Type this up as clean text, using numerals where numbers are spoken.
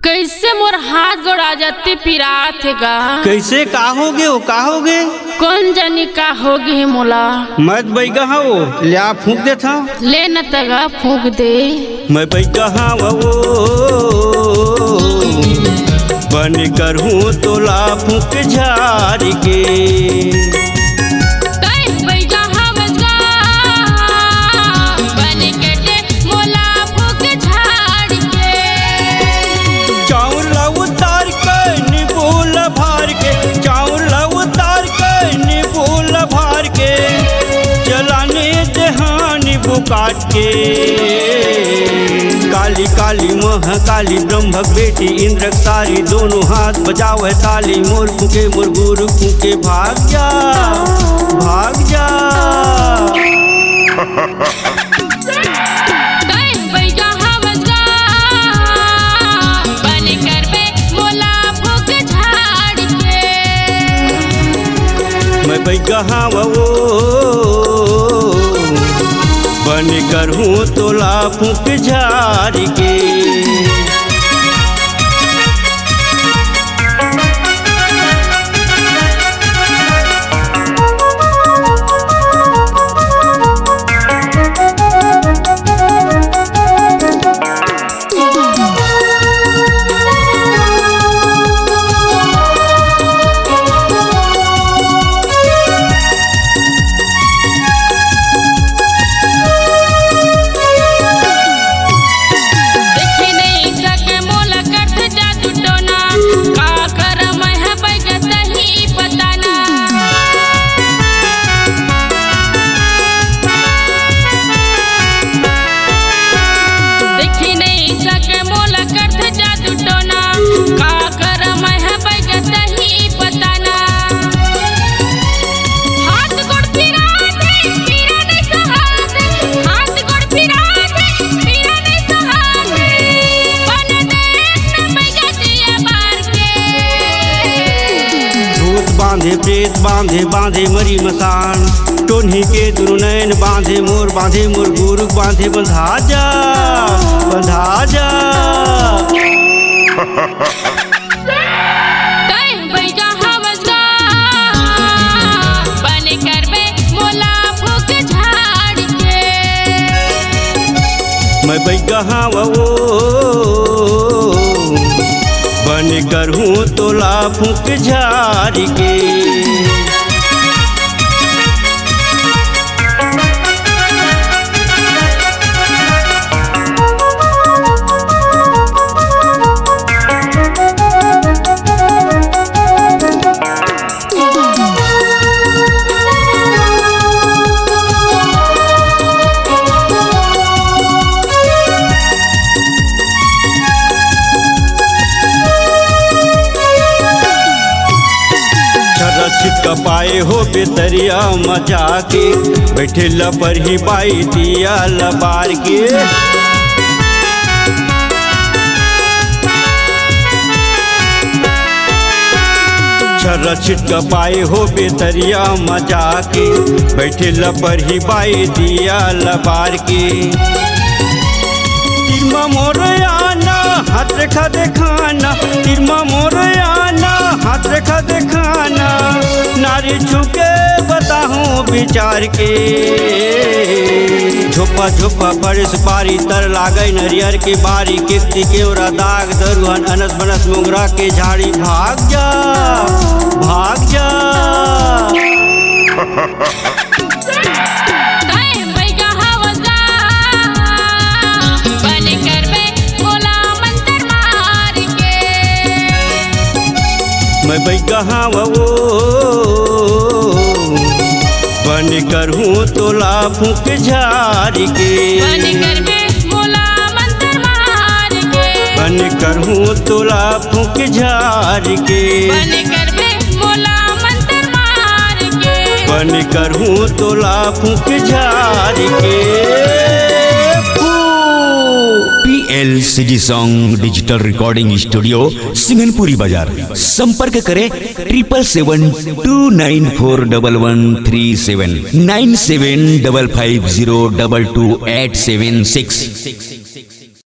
कैसे मोर हाथ गोड़ा जाते पिरात है गा। कैसे का होगे कौन जानी का होगे मोला। मत बैगा हो लिया फूक दे था ले न तगा फूक दे। मैं बैगा वो बन कर हूँ तोला फूक झाड़ के। काट के काली काली महाकाली ब्रह्मक बेटी इंद्र सारी दोनों हाथ बजावे ताली। मोर फूके मोर गुरु फूके भाग जा भाग जा। मैं बैगा वो बन कर हूँ तोला फूक झाड़ के। बांधे प्रेत बांधे बांधे मरी मसान टोन्ही के दुनु नयन बांधे मोर गुरु बांधे बंधा जा बंधा जा। मैं बैगा वो बन कर हूँ तोला फूक झाड़ के। पाए हो बेतरिया मचा के बैठे लपर ही बाई दिया लबार के। छर्रा छिटका पाए हो बेतरिया मचा के बैठे लपर ही बाई दिया लबार के। तिरमा मोर आना हाथ रेखा देखाना तिरमा मोर आना हाथ रेखा देखाना नारी छुके बताऊं विचार के। झोपा झोपा बरस पारी तर लागे नरियर के बारी किस्ती केवरा दाग दरुहन अनस बनस मोगरा के झाड़ी भाग जा भाग जा। मैं बैगा वो बन कर हूँ तोला फूक झाड़ के। बन कर हूँ तोला फूक झाड़ के। बन कर हूँ तोला फूक झाड़ के। PLCG song digital recording studio Singhanpuri बाजार। संपर्क करें 7772941137 9755022876।